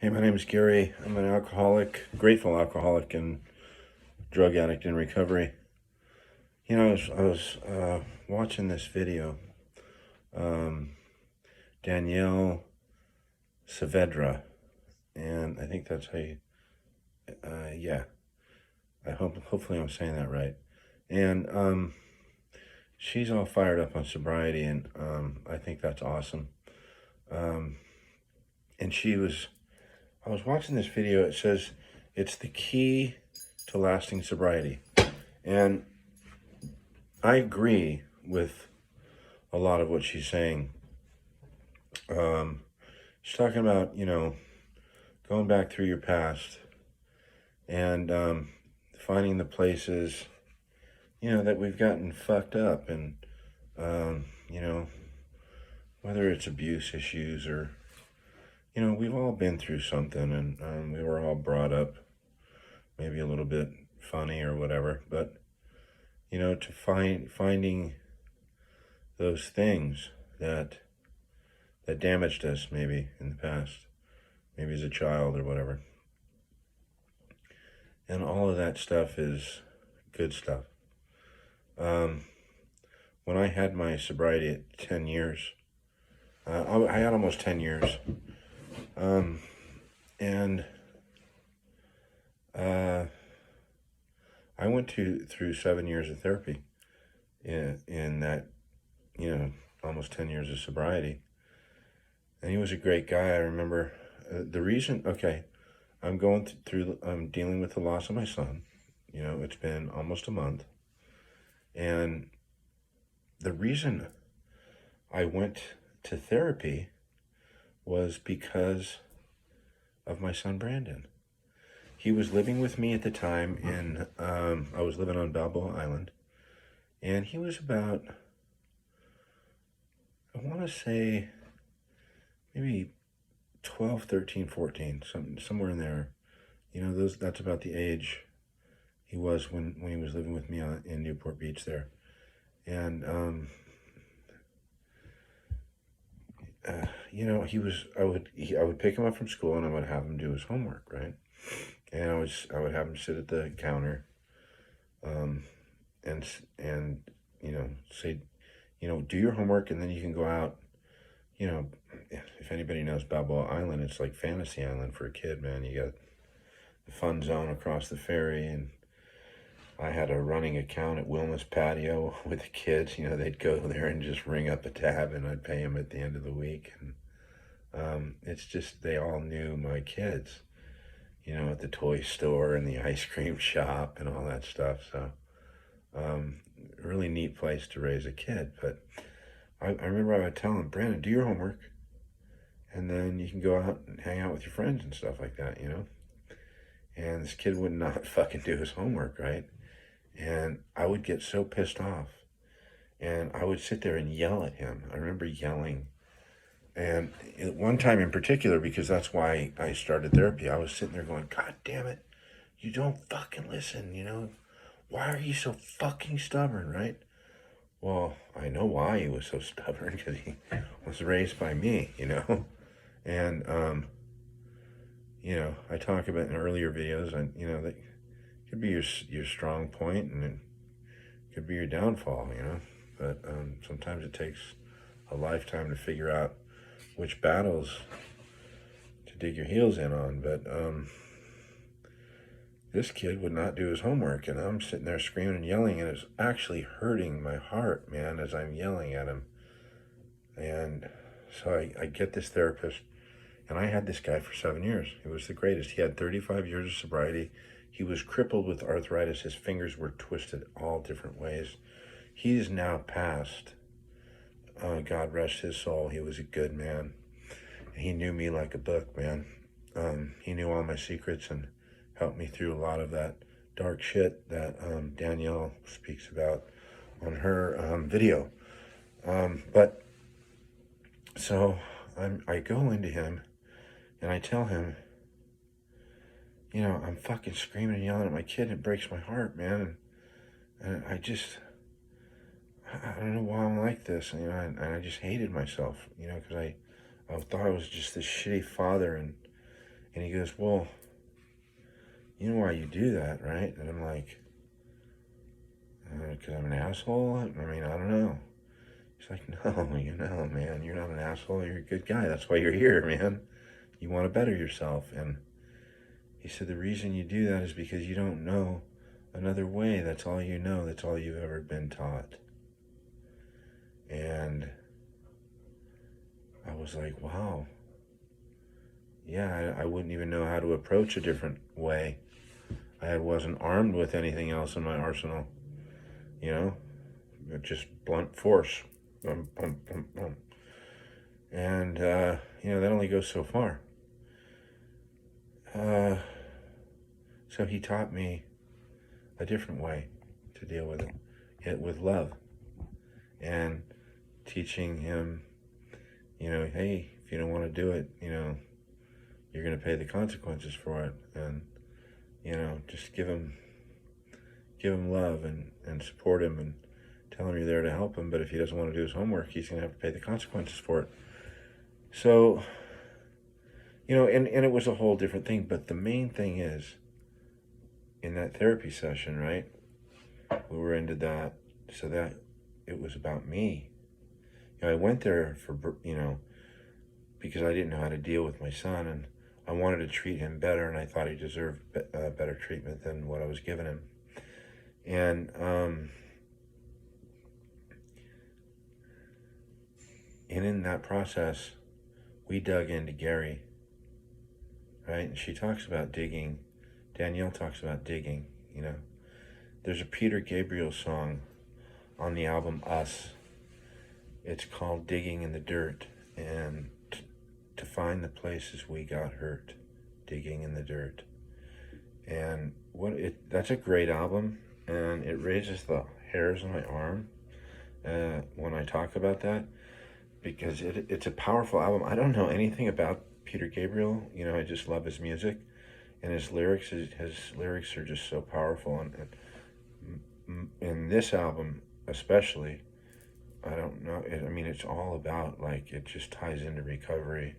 Hey, my name is Gary. I'm an alcoholic, grateful alcoholic and drug addict in recovery. You know, I was watching this video. Danielle Saavedra, and I think that's how you, yeah, hopefully I'm saying that right. And she's all fired up on sobriety, and I think that's awesome. And I was watching this video. It says it's the key to lasting sobriety. And I agree with a lot of what she's saying. She's talking about, going back through your past and finding the places, that we've gotten fucked up, and, whether it's abuse issues or, we've all been through something, and we were all brought up maybe a little bit funny or whatever, but, to finding those things that damaged us maybe in the past, maybe as a child or whatever. And all of that stuff is good stuff. When I had my sobriety at 10 years, I had almost 10 years, and I went through 7 years of therapy in that, almost 10 years of sobriety. And he was a great guy. I remember the reason, okay, I'm dealing with the loss of my son. It's been almost a month. And the reason I went to therapy was because of my son, Brandon. He was living with me at the time I was living on Balboa Island. And he was about, I want to say, maybe 12, 13, 14, somewhere in there. That's about the age he was when he was living with me in Newport Beach there. And, I would pick him up from school and I would have him do his homework, right? And I would have him sit at the counter, and say, do your homework and then you can go out. If anybody knows Balboa Island, it's like Fantasy Island for a kid, man. You got the fun zone across the ferry, and I had a running account at Wilma's Patio with the kids. They'd go there and just ring up a tab, and I'd pay them at the end of the week. And it's just, they all knew my kids, at the toy store and the ice cream shop and all that stuff. So, really neat place to raise a kid. But I remember I would tell him, Brandon, do your homework, and then you can go out and hang out with your friends and stuff like that, And this kid would not fucking do his homework, right? And I would get so pissed off. And I would sit there and yell at him. I remember yelling. And at one time in particular, because that's why I started therapy, I was sitting there going, God damn it, you don't fucking listen, Why are you so fucking stubborn, right? Well, I know why he was so stubborn, because he was raised by me, And, I talk about in earlier videos, and, that could be your strong point, and it could be your downfall, But sometimes it takes a lifetime to figure out which battles to dig your heels in on. But this kid would not do his homework, and I'm sitting there screaming and yelling, and it's actually hurting my heart, man, as I'm yelling at him. And so I get this therapist, and I had this guy for 7 years. He was the greatest. He had 35 years of sobriety. He was crippled with arthritis. His fingers were twisted all different ways. He's now passed. God rest his soul. He was a good man. He knew me like a book, man. He knew all my secrets and helped me through a lot of that dark shit that Danielle speaks about on her video. But so I go into him and I tell him, I'm fucking screaming and yelling at my kid, and it breaks my heart, man. And I don't know why I'm like this, and I just hated myself, because I thought I was just this shitty father, And he goes, well, you know why you do that, right? And I'm like, because I'm an asshole? I mean, I don't know. He's like, no, man, you're not an asshole. You're a good guy. That's why you're here, man. You want to better yourself. And he said, the reason you do that is because you don't know another way. That's all you know. That's all you've ever been taught. And I was like, wow. Yeah, I wouldn't even know how to approach a different way. I wasn't armed with anything else in my arsenal. Just blunt force. Bum, bum, bum, bum. And, that only goes so far. So he taught me a different way to deal with it with love. And teaching him, hey, if you don't want to do it, you're going to pay the consequences for it. And, just give him love and support him and tell him you're there to help him. But if he doesn't want to do his homework, he's going to have to pay the consequences for it. So, and it was a whole different thing. But the main thing is, in that therapy session, right, we were into that, so that it was about me. I went there for, because I didn't know how to deal with my son, and I wanted to treat him better, and I thought he deserved better treatment than what I was giving him. And in that process, we dug into Gary, right? And she talks about digging. Danielle talks about digging, There's a Peter Gabriel song on the album Us. It's called Digging in the Dirt. And to find the places we got hurt, digging in the dirt. And that's a great album, and it raises the hairs on my arm when I talk about that, because it's a powerful album. I don't know anything about Peter Gabriel, I just love his music, and his lyrics are just so powerful. And in this album especially, I don't know, it's all about, it just ties into recovery.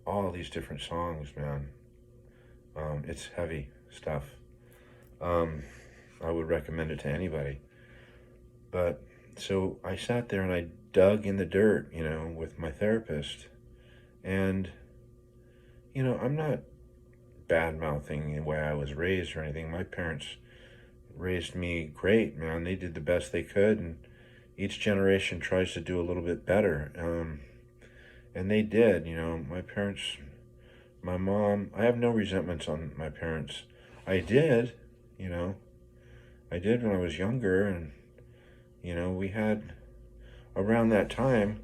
All these different songs, man. It's heavy stuff. I would recommend it to anybody. But, so I sat there and I dug in the dirt, with my therapist. And, I'm not bad-mouthing the way I was raised or anything. My parents raised me great, man. They did the best they could, and each generation tries to do a little bit better. And they did, my parents, my mom, I have no resentments on my parents. I did when I was younger, and, we had, around that time,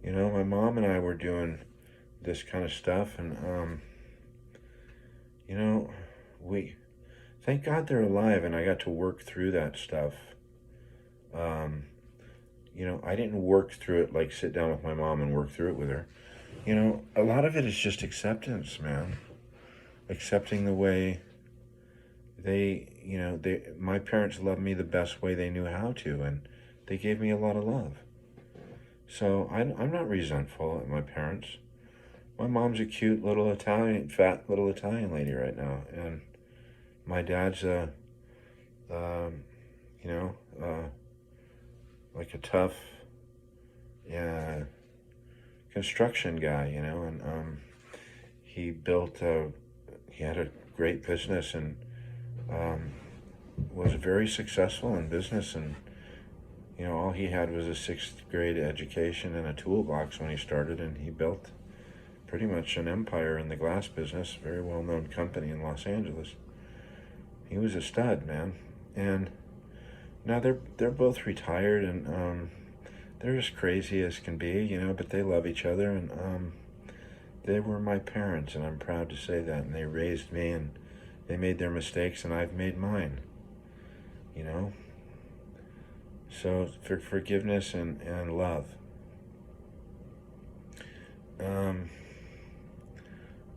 my mom and I were doing this kind of stuff, and, thank God they're alive, and I got to work through that stuff. I didn't work through it, like sit down with my mom and work through it with her. A lot of it is just acceptance, man. Accepting the way my parents loved me the best way they knew how to, and they gave me a lot of love. So I'm not resentful at my parents. My mom's a cute little fat little Italian lady right now, and my dad's like a tough, construction guy, and he had a great business, and was very successful in business, and all he had was a 6th grade education and a toolbox when he started, and he built pretty much an empire in the glass business, very well-known company in Los Angeles. He was a stud, man. And now they're both retired, and they're as crazy as can be, but they love each other, and they were my parents, and I'm proud to say that, and they raised me, and they made their mistakes, and I've made mine, So for forgiveness and love.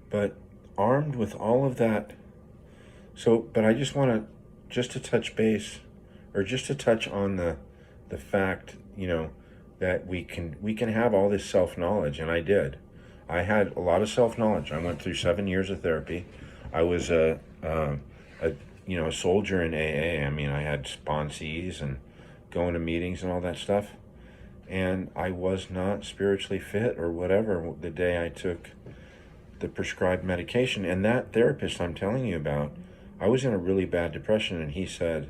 But armed with all of that, but I just want to touch base, or just to touch on the fact, that we can have all this self-knowledge, and I did. I had a lot of self-knowledge. I went through 7 years of therapy. I was a soldier in AA. I mean, I had sponsees and going to meetings and all that stuff. And I was not spiritually fit or whatever the day I took the prescribed medication. And that therapist I'm telling you about, I was in a really bad depression, and he said,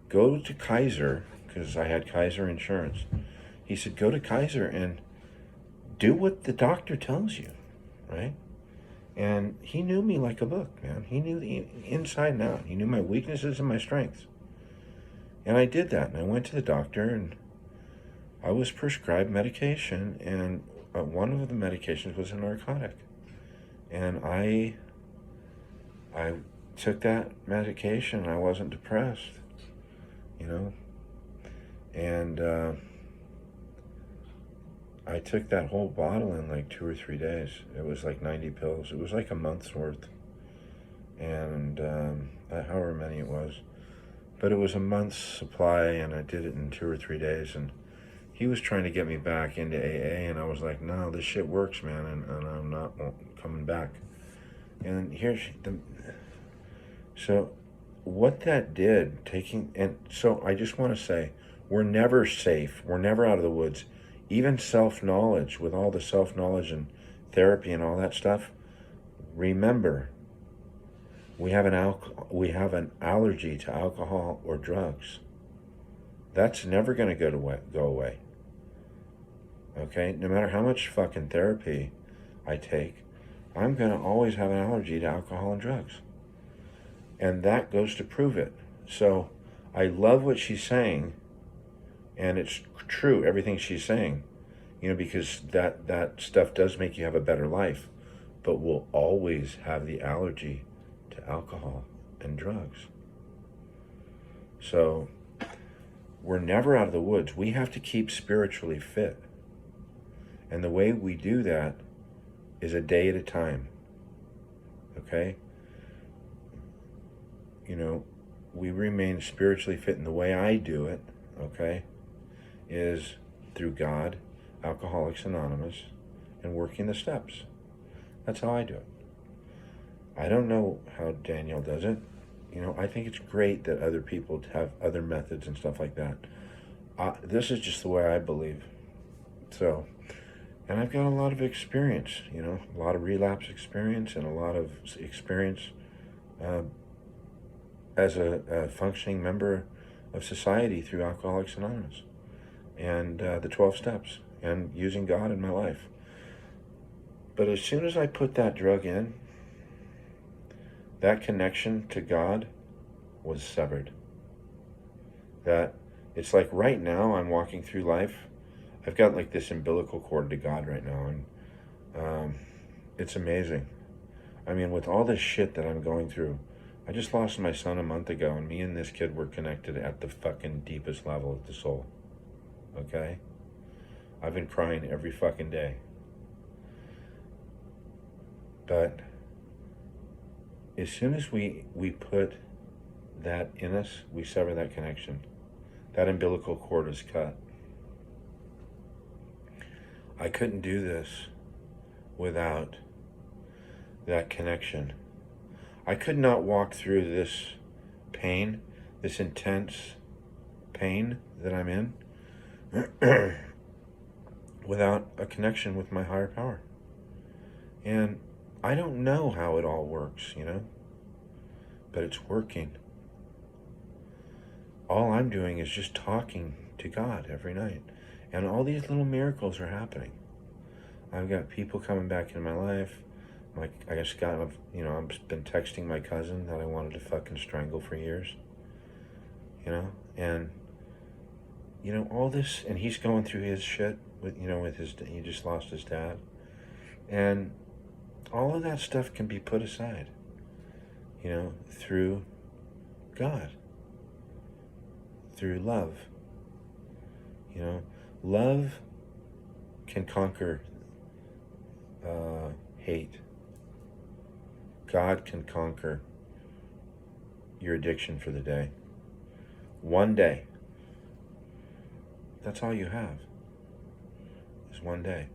go to Kaiser, because I had Kaiser insurance. He said, go to Kaiser and do what the doctor tells you, right? And he knew me like a book, man. He knew the inside and out. He knew my weaknesses and my strengths. And I did that, and I went to the doctor, and I was prescribed medication, and one of the medications was a narcotic. And I took that medication, and I wasn't depressed, and I took that whole bottle in like 2 or 3 days. It was like 90 pills. It was like a month's worth, and however many it was. But it was a month's supply, and I did it in 2 or 3 days, and he was trying to get me back into AA, and I was like, no, this shit works, man, and I'm not coming back. And so what that did, so I just want to say, we're never safe. We're never out of the woods. Even self-knowledge, with all the self-knowledge and therapy and all that stuff, remember, we have an allergy to alcohol or drugs. That's never going to go away. Okay? No matter how much fucking therapy I take, I'm going to always have an allergy to alcohol and drugs. And that goes to prove it. So I love what she's saying, and it's true, everything she's saying, because that stuff does make you have a better life, but we'll always have the allergy to alcohol and drugs. So we're never out of the woods. We have to keep spiritually fit. And the way we do that is a day at a time. Okay? We remain spiritually fit, and the way I do it, okay, is through God, Alcoholics Anonymous, and working the steps. That's how I do it. I don't know how Danielle does it. I think it's great that other people have other methods and stuff like that. This is just the way I believe. So, and I've got a lot of experience, a lot of relapse experience, and a lot of experience as a functioning member of society through Alcoholics Anonymous and the 12 steps and using God in my life. But as soon as I put that drug in, that connection to God was severed. That it's like right now I'm walking through life, I've got like this umbilical cord to God right now, and it's amazing. I mean, with all this shit that I'm going through, I just lost my son a month ago, and me and this kid were connected at the fucking deepest level of the soul. Okay? I've been crying every fucking day. But as soon as we put that in us, we sever that connection. That umbilical cord is cut. I couldn't do this without that connection. I could not walk through this pain, this intense pain that I'm in, without a connection with my higher power. And I don't know how it all works, but it's working. All I'm doing is just talking to God every night. And all these little miracles are happening. I've got people coming back into my life. I've been texting my cousin that I wanted to fucking strangle for years. And, all this, and he's going through his shit he just lost his dad. And all of that stuff can be put aside, through God, through love. Love can conquer hate. God can conquer your addiction for the day. One day. That's all you have. Is one day.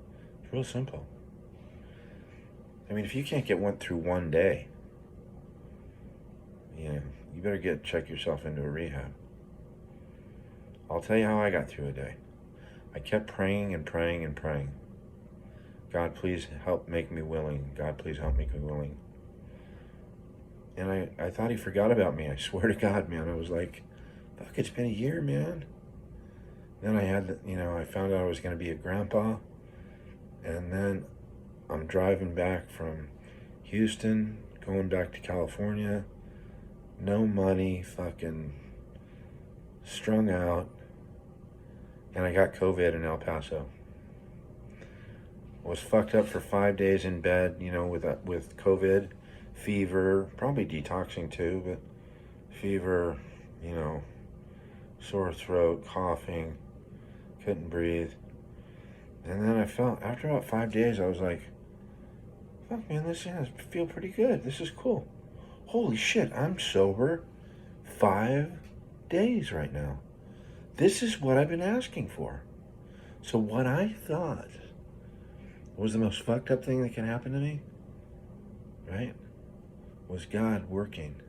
It's real simple. I mean, if you can't get one through one day, you better check yourself into a rehab. I'll tell you how I got through a day. I kept praying and praying and praying. God, please help make me willing. God, please help make me willing. And I thought he forgot about me. I swear to God, man. I was like, fuck, it's been a year, man. Then I had, I found out I was going to be a grandpa. And then I'm driving back from Houston, going back to California. No money, fucking strung out. And I got COVID in El Paso. I was fucked up for 5 days in bed, with COVID, fever, probably detoxing too, but fever, sore throat, coughing, couldn't breathe. And then I felt, after about 5 days, I was like, fuck, man, I feel pretty good. This is cool. Holy shit, I'm sober 5 days right now. This is what I've been asking for. So what I thought was the most fucked up thing that can happen to me, right, was God working.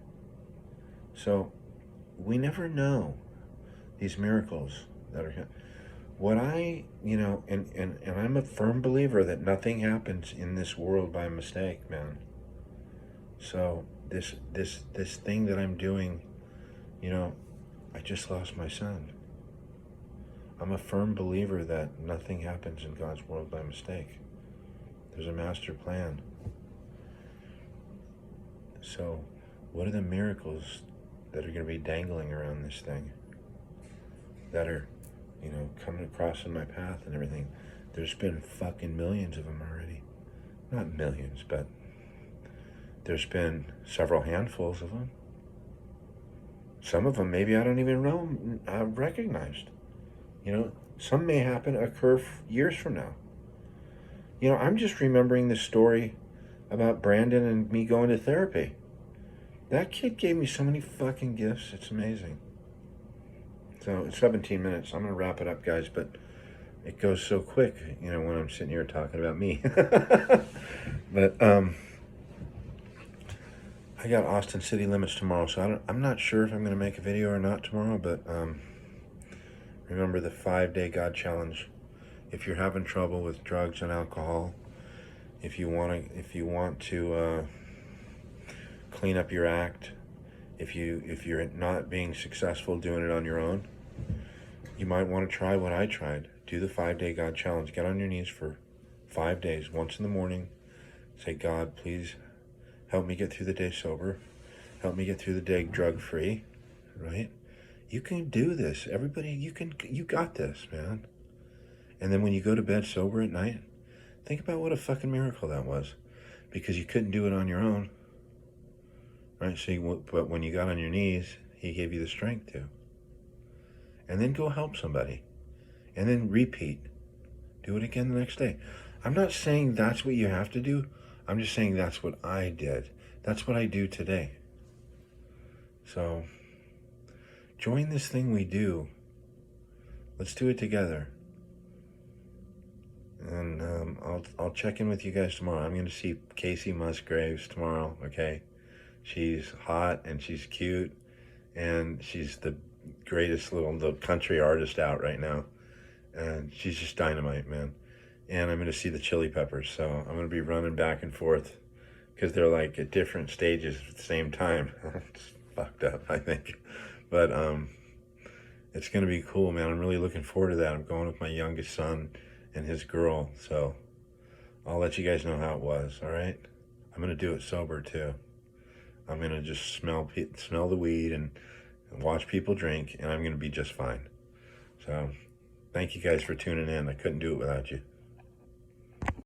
So we never know these miracles that are what I, and I'm a firm believer that nothing happens in this world by mistake, man. So this thing that I'm doing, I just lost my son. I'm a firm believer that nothing happens in God's world by mistake. There's a master plan. So what are the miracles that are going to be dangling around this thing? That are, coming across in my path and everything. There's been fucking millions of them already. Not millions, but there's been several handfuls of them. Some of them maybe I don't even know, I've recognized. Some may occur years from now. I'm just remembering the story about Brandon and me going to therapy. That kid gave me so many fucking gifts. It's amazing. So it's 17 minutes. I'm going to wrap it up, guys, but it goes so quick, when I'm sitting here talking about me. But I got Austin City Limits tomorrow, so I'm not sure if I'm going to make a video or not tomorrow, but remember the 5-day God challenge. If you're having trouble with drugs and alcohol, if you want to clean up your act, if you're not being successful doing it on your own, you might want to try what I tried. Do the 5-day God challenge. Get on your knees for 5 days. Once in the morning, say, God, please help me get through the day sober. Help me get through the day drug-free, right? You can do this. Everybody, you got this, man. And then when you go to bed sober at night, think about what a fucking miracle that was. Because you couldn't do it on your own. Right? But when you got on your knees, he gave you the strength to. And then go help somebody. And then repeat. Do it again the next day. I'm not saying that's what you have to do. I'm just saying that's what I did. That's what I do today. So, join this thing we do. Let's do it together. And I'll check in with you guys tomorrow. I'm going to see Casey Musgraves tomorrow, okay? She's hot and she's cute. And she's the greatest little country artist out right now. And she's just dynamite, man. And I'm going to see the Chili Peppers. So I'm going to be running back and forth because they're like at different stages at the same time. It's fucked up, I think. But it's going to be cool, man. I'm really looking forward to that. I'm going with my youngest son and his girl. So I'll let you guys know how it was, all right? I'm going to do it sober, too. I'm going to just smell the weed and watch people drink, and I'm going to be just fine. So thank you guys for tuning in. I couldn't do it without you.